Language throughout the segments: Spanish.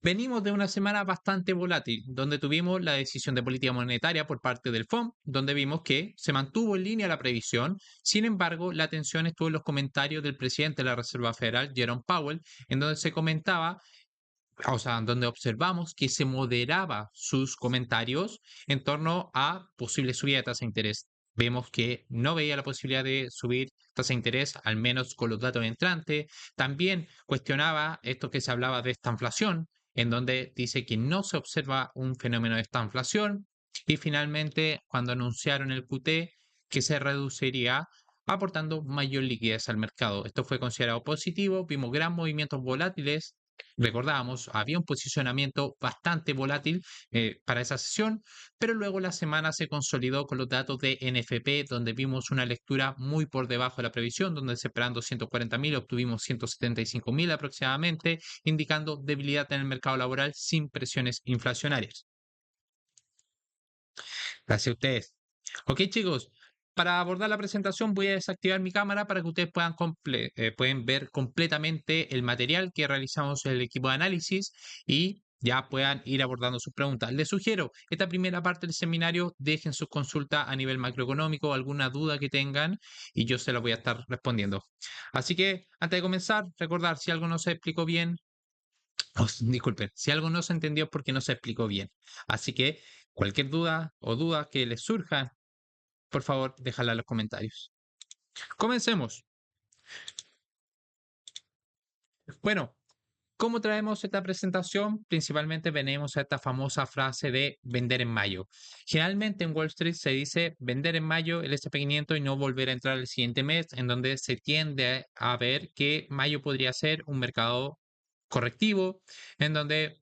Venimos de una semana bastante volátil, donde tuvimos la decisión de política monetaria por parte del FOMC, donde vimos que se mantuvo en línea la previsión. Sin embargo, la atención estuvo en los comentarios del presidente de la Reserva Federal, Jerome Powell, en donde se comentaba, o sea, donde observamos que se moderaba sus comentarios en torno a posibles subidas de tasa de interés. Vemos que no veía la posibilidad de subir tasa de interés, al menos con los datos entrantes. También cuestionaba esto que se hablaba de esta inflación, en donde dice que no se observa un fenómeno de esta inflación. Y finalmente, cuando anunciaron el QT, que se reduciría aportando mayor liquidez al mercado. Esto fue considerado positivo, vimos gran movimientos volátiles. Recordábamos, había un posicionamiento bastante volátil para esa sesión, pero luego la semana se consolidó con los datos de NFP, donde vimos una lectura muy por debajo de la previsión, donde esperando 140.000 obtuvimos 175.000 aproximadamente, indicando debilidad en el mercado laboral sin presiones inflacionarias. Gracias a ustedes. Ok, chicos, para abordar la presentación voy a desactivar mi cámara para que ustedes pueden ver completamente el material que realizamos el equipo de análisis y ya puedan ir abordando sus preguntas. Les sugiero, esta primera parte del seminario, dejen sus consultas a nivel macroeconómico, alguna duda que tengan y yo se las voy a estar respondiendo. Así que, antes de comenzar, recordar si algo no se explicó bien, disculpen, si algo no se entendió es porque no se explicó bien. Así que cualquier duda o duda que les surja, por favor, déjala en los comentarios. Comencemos. Bueno, ¿cómo traemos esta presentación? Principalmente venimos a esta famosa frase de vender en mayo. Generalmente en Wall Street se dice vender en mayo el SP 500 y no volver a entrar el siguiente mes, en donde se tiende a ver que mayo podría ser un mercado correctivo, en donde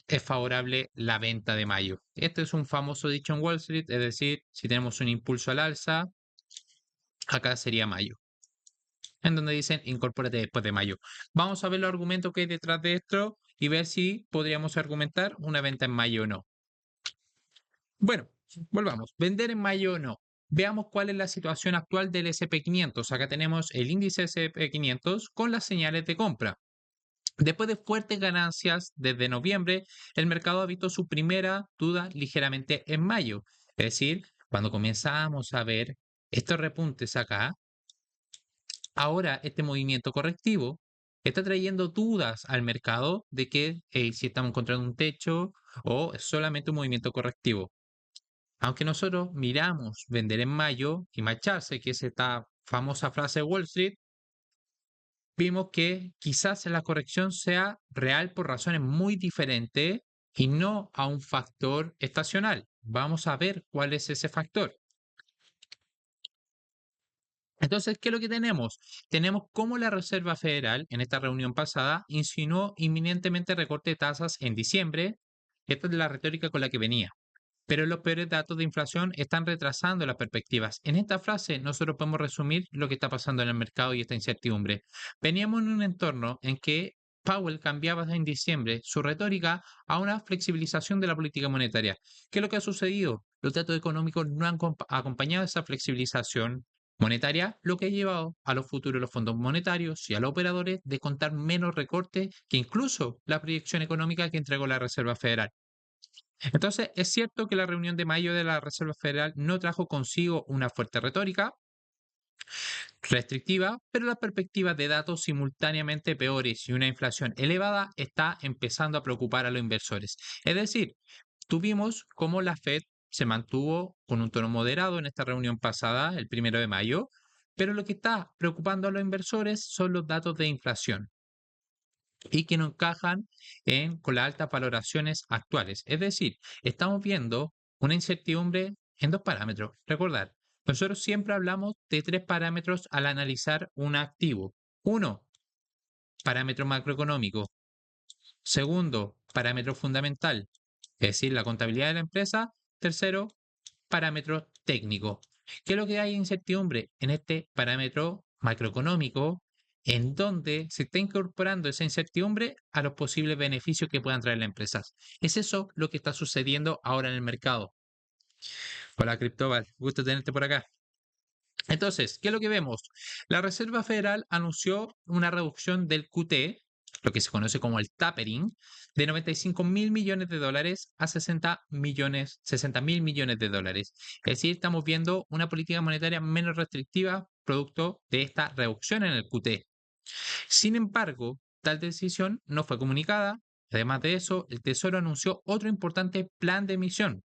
es favorable la venta de mayo. Este es un famoso dicho en Wall Street, es decir, si tenemos un impulso al alza, acá sería mayo, en donde dicen incorpórate después de mayo. Vamos a ver los argumentos que hay detrás de esto y ver si podríamos argumentar una venta en mayo o no. Bueno, volvamos. Vender en mayo o no. Veamos cuál es la situación actual del SP 500. Acá tenemos el índice SP 500 con las señales de compra. Después de fuertes ganancias desde noviembre, el mercado ha visto su primera duda ligeramente en mayo. Es decir, cuando comenzamos a ver estos repuntes acá, ahora este movimiento correctivo está trayendo dudas al mercado de que si estamos encontrando un techo o es solamente un movimiento correctivo. Aunque nosotros miramos vender en mayo y marcharse, que es esta famosa frase de Wall Street, vimos que quizás la corrección sea real por razones muy diferentes y no a un factor estacional. Vamos a ver cuál es ese factor. Entonces, ¿qué es lo que tenemos? Tenemos cómo la Reserva Federal en esta reunión pasada insinuó inminentemente recorte de tasas en diciembre. Esta es la retórica con la que venía. Pero los peores datos de inflación están retrasando las perspectivas. En esta frase nosotros podemos resumir lo que está pasando en el mercado y esta incertidumbre. Veníamos en un entorno en que Powell cambiaba en diciembre su retórica a una flexibilización de la política monetaria. ¿Qué es lo que ha sucedido? Los datos económicos no han acompañado esa flexibilización monetaria, lo que ha llevado a los futuros de los fondos monetarios y a los operadores de contar menos recortes que incluso la proyección económica que entregó la Reserva Federal. Entonces, es cierto que la reunión de mayo de la Reserva Federal no trajo consigo una fuerte retórica restrictiva, pero las perspectivas de datos simultáneamente peores y una inflación elevada está empezando a preocupar a los inversores. Es decir, tuvimos como la Fed se mantuvo con un tono moderado en esta reunión pasada, el 1 de mayo, pero lo que está preocupando a los inversores son los datos de inflación y que no encajan con las altas valoraciones actuales. Es decir, estamos viendo una incertidumbre en dos parámetros. Recordar, nosotros siempre hablamos de tres parámetros al analizar un activo. Uno, parámetro macroeconómico. Segundo, parámetro fundamental, es decir, la contabilidad de la empresa. Tercero, parámetro técnico. ¿Qué es lo que hay incertidumbre en este parámetro macroeconómico en donde se está incorporando esa incertidumbre a los posibles beneficios que puedan traer las empresas? Es eso lo que está sucediendo ahora en el mercado. Hola, Cristóbal, gusto tenerte por acá. Entonces, ¿qué es lo que vemos? La Reserva Federal anunció una reducción del QT lo que se conoce como el tapering, de 95.000 millones de dólares a 60.000 millones de dólares. Es decir, estamos viendo una política monetaria menos restrictiva producto de esta reducción en el QT. Sin embargo, tal decisión no fue comunicada. Además de eso, el Tesoro anunció otro importante plan de emisión.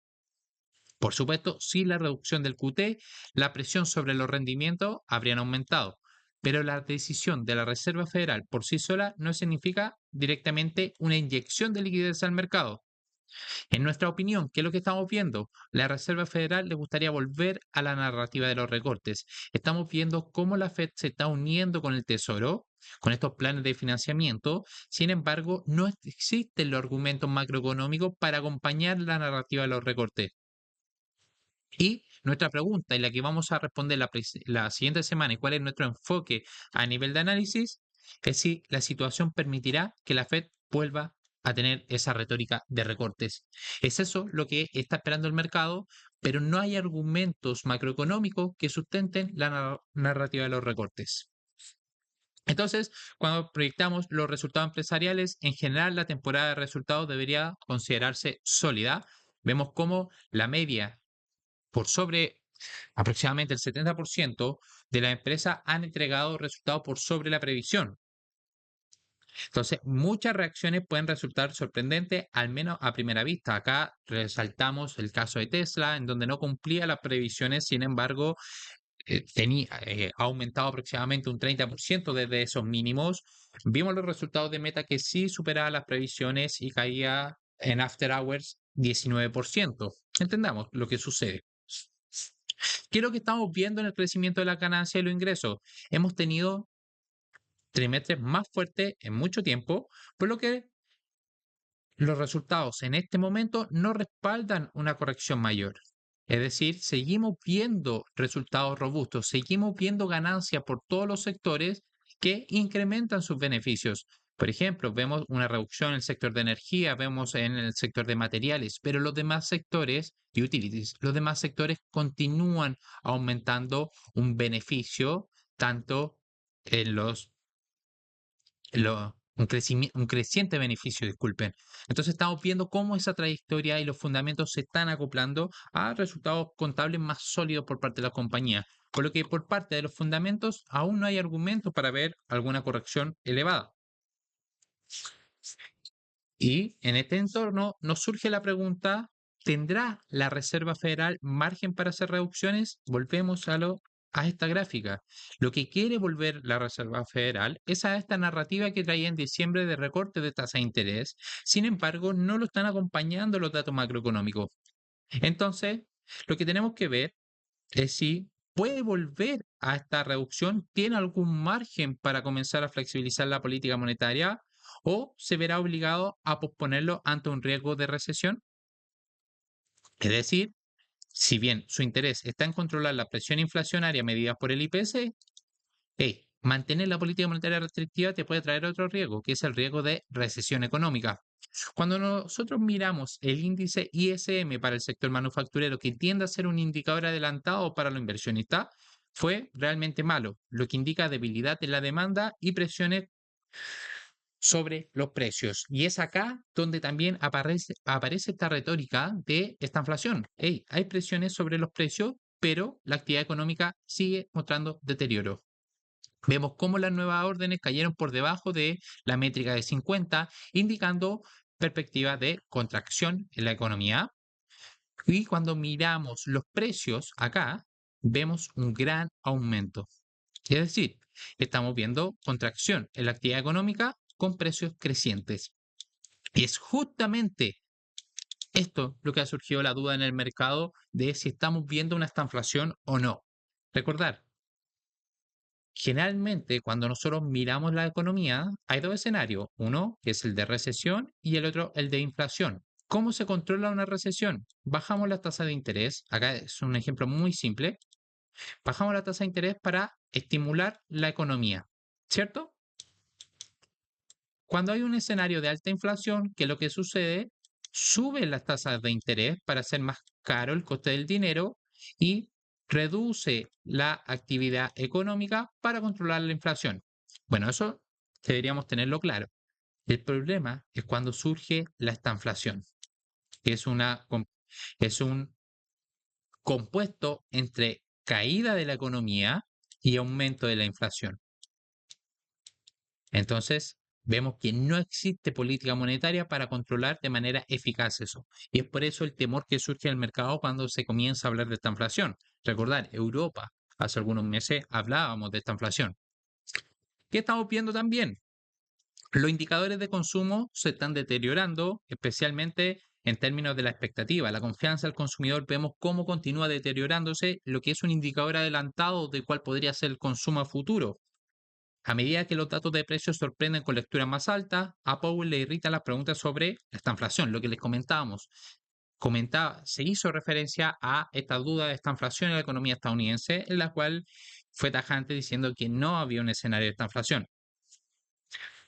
Por supuesto, sin la reducción del QT, la presión sobre los rendimientos habrían aumentado, pero la decisión de la Reserva Federal por sí sola no significa directamente una inyección de liquidez al mercado. En nuestra opinión, ¿qué es lo que estamos viendo? La Reserva Federal le gustaría volver a la narrativa de los recortes. Estamos viendo cómo la Fed se está uniendo con el Tesoro, con estos planes de financiamiento. Sin embargo, no existen los argumentos macroeconómicos para acompañar la narrativa de los recortes. Y nuestra pregunta, y la que vamos a responder la siguiente semana, y cuál es nuestro enfoque a nivel de análisis, es si la situación permitirá que la Fed vuelva a tener esa retórica de recortes. Es eso lo que está esperando el mercado, pero no hay argumentos macroeconómicos que sustenten la narrativa de los recortes. Entonces, cuando proyectamos los resultados empresariales, en general la temporada de resultados debería considerarse sólida. Vemos cómo la media por sobre aproximadamente el 70% de las empresas han entregado resultados por sobre la previsión. Entonces, muchas reacciones pueden resultar sorprendentes, al menos a primera vista. Acá resaltamos el caso de Tesla, en donde no cumplía las previsiones, sin embargo, ha aumentado aproximadamente un 30% desde esos mínimos. Vimos los resultados de Meta que sí superaba las previsiones y caía en After Hours 19%. Entendamos lo que sucede. ¿Qué es lo que estamos viendo en el crecimiento de la ganancia y los ingresos? Hemos tenido trimestres más fuertes en mucho tiempo, por lo que los resultados en este momento no respaldan una corrección mayor. Es decir, seguimos viendo resultados robustos, seguimos viendo ganancias por todos los sectores que incrementan sus beneficios. Por ejemplo, vemos una reducción en el sector de energía, vemos en el sector de materiales, pero los demás sectores y utilities, los demás sectores continúan aumentando un beneficio tanto en un creciente beneficio, disculpen. Entonces estamos viendo cómo esa trayectoria y los fundamentos se están acoplando a resultados contables más sólidos por parte de la compañía. Por lo que por parte de los fundamentos aún no hay argumentos para ver alguna corrección elevada. Y en este entorno nos surge la pregunta, ¿tendrá la Reserva Federal margen para hacer reducciones? Volvemos a esta gráfica. Lo que quiere volver la Reserva Federal es a esta narrativa que traía en diciembre de recorte de tasa de interés. Sin embargo, no lo están acompañando los datos macroeconómicos. Entonces, lo que tenemos que ver es si puede volver a esta reducción, tiene algún margen para comenzar a flexibilizar la política monetaria o se verá obligado a posponerlo ante un riesgo de recesión. Es decir, si bien su interés está en controlar la presión inflacionaria medida por el IPC, mantener la política monetaria restrictiva te puede traer otro riesgo, que es el riesgo de recesión económica. Cuando nosotros miramos el índice ISM para el sector manufacturero, que tiende a ser un indicador adelantado para los inversionistas, fue realmente malo, lo que indica debilidad en la demanda y presiones sobre los precios. Y es acá donde también aparece esta retórica de esta inflación. Hey, hay presiones sobre los precios, pero la actividad económica sigue mostrando deterioro. Vemos cómo las nuevas órdenes cayeron por debajo de la métrica de 50, indicando perspectiva de contracción en la economía. Y cuando miramos los precios acá, vemos un gran aumento. Es decir, estamos viendo contracción en la actividad económica con precios crecientes. Y es justamente esto lo que ha surgido la duda en el mercado de si estamos viendo una estanflación o no. Recordar, generalmente cuando nosotros miramos la economía hay dos escenarios, uno que es el de recesión y el otro el de inflación. ¿Cómo se controla una recesión? Bajamos la tasa de interés, acá es un ejemplo muy simple, bajamos la tasa de interés para estimular la economía, ¿cierto? Cuando hay un escenario de alta inflación, ¿qué es lo que sucede? Suben las tasas de interés para hacer más caro el coste del dinero y reduce la actividad económica para controlar la inflación. Bueno, eso deberíamos tenerlo claro. El problema es cuando surge la estanflación, que es un compuesto entre caída de la economía y aumento de la inflación. Entonces, vemos que no existe política monetaria para controlar de manera eficaz eso. Y es por eso el temor que surge en el mercado cuando se comienza a hablar de esta inflación. Recordar, Europa, hace algunos meses hablábamos de esta inflación. ¿Qué estamos viendo también? Los indicadores de consumo se están deteriorando, especialmente en términos de la expectativa. La confianza del consumidor vemos cómo continúa deteriorándose, lo que es un indicador adelantado de cuál podría ser el consumo a futuro. A medida que los datos de precios sorprenden con lecturas más altas, a Powell le irrita las preguntas sobre esta inflación, lo que les comentábamos. Se hizo referencia a esta duda de esta inflación en la economía estadounidense, en la cual fue tajante diciendo que no había un escenario de esta inflación.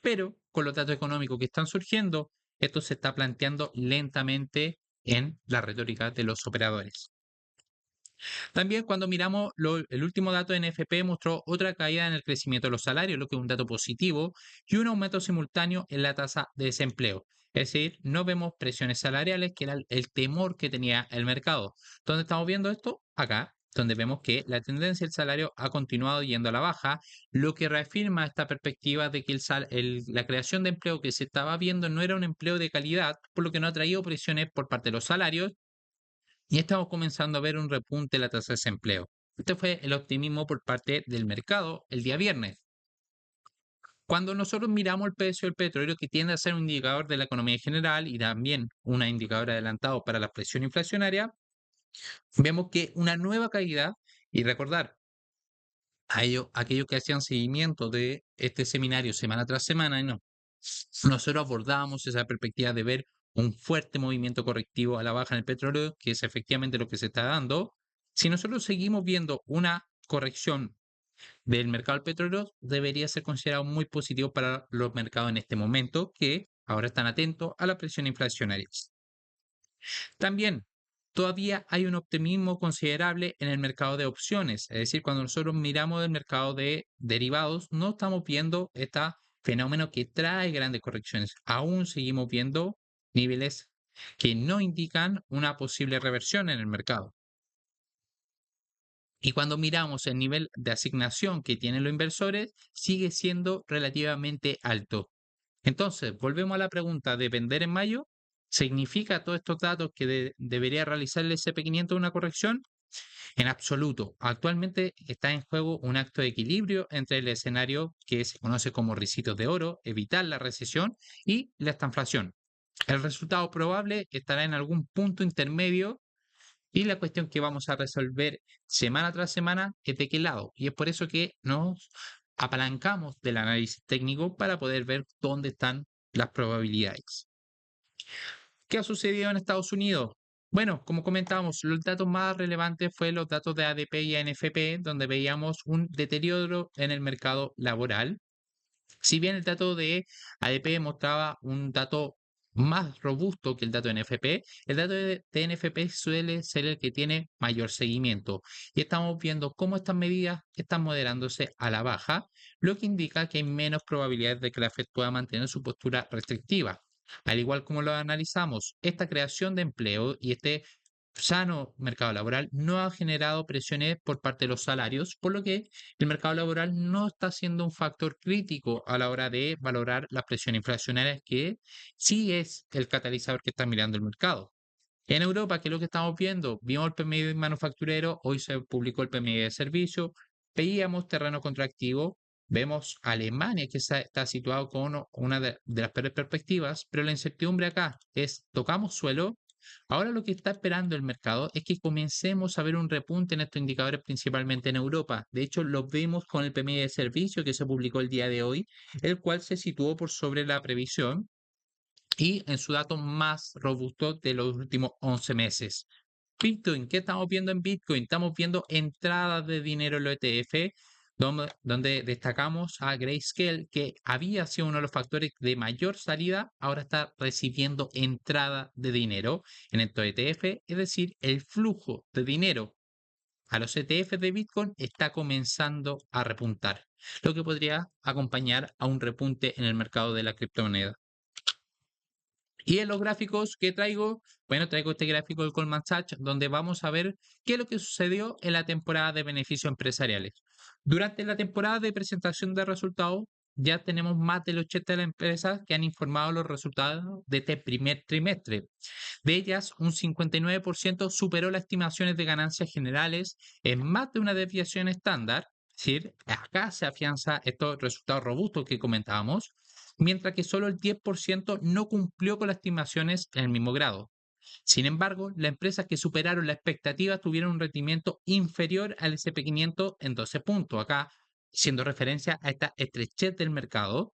Pero con los datos económicos que están surgiendo, esto se está planteando lentamente en la retórica de los operadores. También cuando miramos el último dato de NFP mostró otra caída en el crecimiento de los salarios, lo que es un dato positivo, y un aumento simultáneo en la tasa de desempleo. Es decir, no vemos presiones salariales, que era el temor que tenía el mercado. ¿Dónde estamos viendo esto? Acá, donde vemos que la tendencia del salario ha continuado yendo a la baja, lo que reafirma esta perspectiva de que la creación de empleo que se estaba viendo no era un empleo de calidad, por lo que no ha traído presiones por parte de los salarios y estamos comenzando a ver un repunte de la tasa de desempleo. Este fue el optimismo por parte del mercado el día viernes. Cuando nosotros miramos el precio del petróleo, que tiende a ser un indicador de la economía en general y también un indicador adelantado para la presión inflacionaria, vemos que una nueva caída, y recordar, aquellos que hacían seguimiento de este seminario semana tras semana, no, nosotros abordábamos esa perspectiva de ver un fuerte movimiento correctivo a la baja en el petróleo, que es efectivamente lo que se está dando. Si nosotros seguimos viendo una corrección del mercado del petróleo, debería ser considerado muy positivo para los mercados en este momento, que ahora están atentos a la presión inflacionaria. También, todavía hay un optimismo considerable en el mercado de opciones, es decir, cuando nosotros miramos el mercado de derivados, no estamos viendo este fenómeno que trae grandes correcciones. Aún seguimos viendo niveles que no indican una posible reversión en el mercado. Y cuando miramos el nivel de asignación que tienen los inversores, sigue siendo relativamente alto. Entonces, volvemos a la pregunta de vender en mayo. ¿Significa todos estos datos que debería realizar el SP500 una corrección? En absoluto. Actualmente está en juego un acto de equilibrio entre el escenario que se conoce como ricitos de oro, evitar la recesión y la estanflación. El resultado probable estará en algún punto intermedio y la cuestión que vamos a resolver semana tras semana es de qué lado. Y es por eso que nos apalancamos del análisis técnico para poder ver dónde están las probabilidades. ¿Qué ha sucedido en Estados Unidos? Bueno, como comentábamos, los datos más relevantes fueron los datos de ADP y ANFP, donde veíamos un deterioro en el mercado laboral. Si bien el dato de ADP mostraba un dato más robusto que el dato de NFP, el dato de NFP suele ser el que tiene mayor seguimiento. Y estamos viendo cómo estas medidas están moderándose a la baja, lo que indica que hay menos probabilidades de que la Fed pueda mantener su postura restrictiva. Al igual como lo analizamos, esta creación de empleo y este sano mercado laboral no ha generado presiones por parte de los salarios, por lo que el mercado laboral no está siendo un factor crítico a la hora de valorar las presiones inflacionarias, que sí es el catalizador que está mirando el mercado. En Europa, ¿qué es lo que estamos viendo? Vimos el PMI manufacturero, hoy se publicó el PMI de servicio, veíamos terreno contractivo, vemos Alemania que está situado con una de las peores perspectivas, pero la incertidumbre acá es, tocamos suelo. Ahora lo que está esperando el mercado es que comencemos a ver un repunte en estos indicadores, principalmente en Europa. De hecho, lo vemos con el PMI de servicio que se publicó el día de hoy, el cual se situó por sobre la previsión y en su dato más robusto de los últimos 11 meses. Bitcoin, ¿qué estamos viendo en Bitcoin? Estamos viendo entradas de dinero en los ETF, donde destacamos a Grayscale, que había sido uno de los factores de mayor salida, ahora está recibiendo entrada de dinero en estos ETF, es decir, el flujo de dinero a los ETF de Bitcoin está comenzando a repuntar, lo que podría acompañar a un repunte en el mercado de la criptomoneda. Y en los gráficos que traigo, bueno, traigo este gráfico del Goldman Sachs, donde vamos a ver qué es lo que sucedió en la temporada de beneficios empresariales. Durante la temporada de presentación de resultados, ya tenemos más del 80 de las empresas que han informado los resultados de este primer trimestre. De ellas, un 59% superó las estimaciones de ganancias generales en más de una desviación estándar. Es decir, acá se afianza estos resultados robustos que comentábamos, mientras que solo el 10% no cumplió con las estimaciones en el mismo grado. Sin embargo, las empresas que superaron la expectativa tuvieron un rendimiento inferior al SP500 en 12 puntos, acá siendo referencia a esta estrechez del mercado,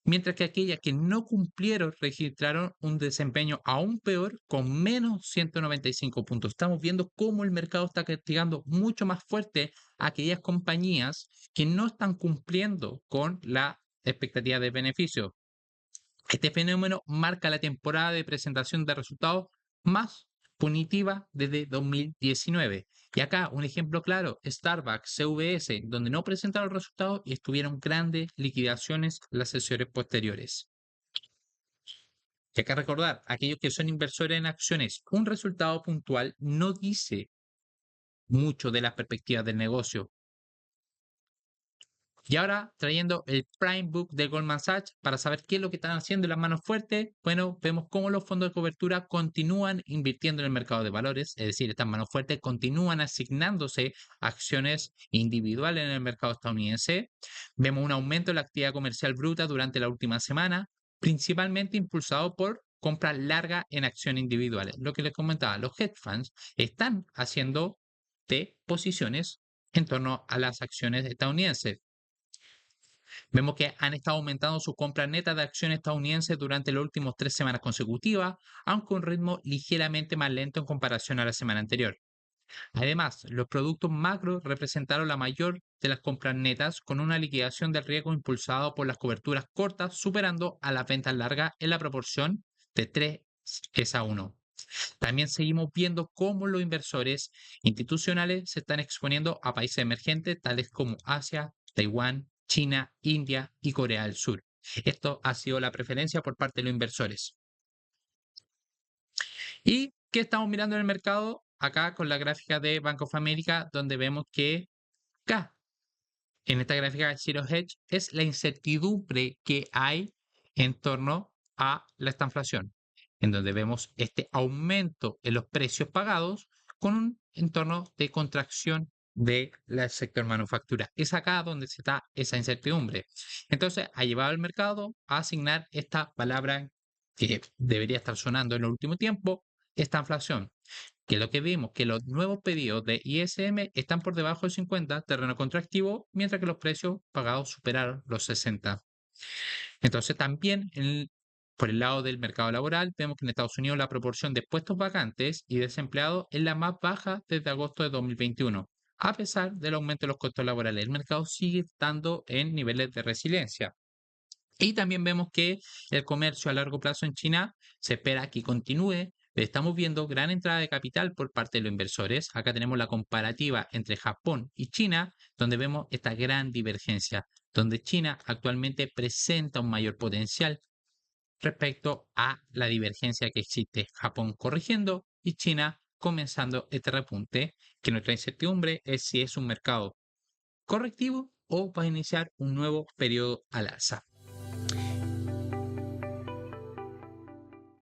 mientras que aquellas que no cumplieron registraron un desempeño aún peor con menos 195 puntos. Estamos viendo cómo el mercado está castigando mucho más fuerte a aquellas compañías que no están cumpliendo con la expectativa de beneficio. Este fenómeno marca la temporada de presentación de resultados más punitiva desde 2019. Y acá un ejemplo claro, Starbucks, CVS, donde no presentaron resultados y estuvieron grandes liquidaciones en las sesiones posteriores. Y acá recordar, aquellos que son inversores en acciones, un resultado puntual no dice mucho de las perspectivas del negocio. Y ahora trayendo el Prime Book de Goldman Sachs para saber qué es lo que están haciendo las manos fuertes, bueno, vemos cómo los fondos de cobertura continúan invirtiendo en el mercado de valores, es decir, estas manos fuertes continúan asignándose acciones individuales en el mercado estadounidense. Vemos un aumento en la actividad comercial bruta durante la última semana, principalmente impulsado por compras largas en acciones individuales. Lo que les comentaba, los hedge funds están haciendo de posiciones en torno a las acciones estadounidenses. Vemos que han estado aumentando su compra neta de acciones estadounidenses durante las últimas 3 semanas consecutivas, aunque a un ritmo ligeramente más lento en comparación a la semana anterior. Además, los productos macro representaron la mayor de las compras netas con una liquidación del riesgo impulsado por las coberturas cortas, superando a las ventas largas en la proporción de 3:1. También seguimos viendo cómo los inversores institucionales se están exponiendo a países emergentes tales como Asia, Taiwán, China, India y Corea del Sur. Esto ha sido la preferencia por parte de los inversores. ¿Y qué estamos mirando en el mercado? Acá con la gráfica de Bank of America, donde vemos que acá, en esta gráfica de Zero Hedge, es la incertidumbre que hay en torno a esta inflación, en donde vemos este aumento en los precios pagados con un entorno de contracción del sector manufactura. Es acá donde se está esa incertidumbre. Entonces, ha llevado al mercado a asignar esta palabra que debería estar sonando en el último tiempo, esta inflación, que lo que vimos, que los nuevos pedidos de ISM están por debajo de 50, terreno contractivo, mientras que los precios pagados superaron los 60. Entonces también por el lado del mercado laboral, vemos que en Estados Unidos la proporción de puestos vacantes y desempleados es la más baja desde agosto de 2021. A pesar del aumento de los costos laborales, el mercado sigue estando en niveles de resiliencia. Y también vemos que el comercio a largo plazo en China se espera que continúe. Estamos viendo gran entrada de capital por parte de los inversores. Acá tenemos la comparativa entre Japón y China, donde vemos esta gran divergencia, donde China actualmente presenta un mayor potencial respecto a la divergencia que existe. Japón corrigiendo y China comenzando este repunte, que nuestra incertidumbre es si es un mercado correctivo o va a iniciar un nuevo periodo al alza.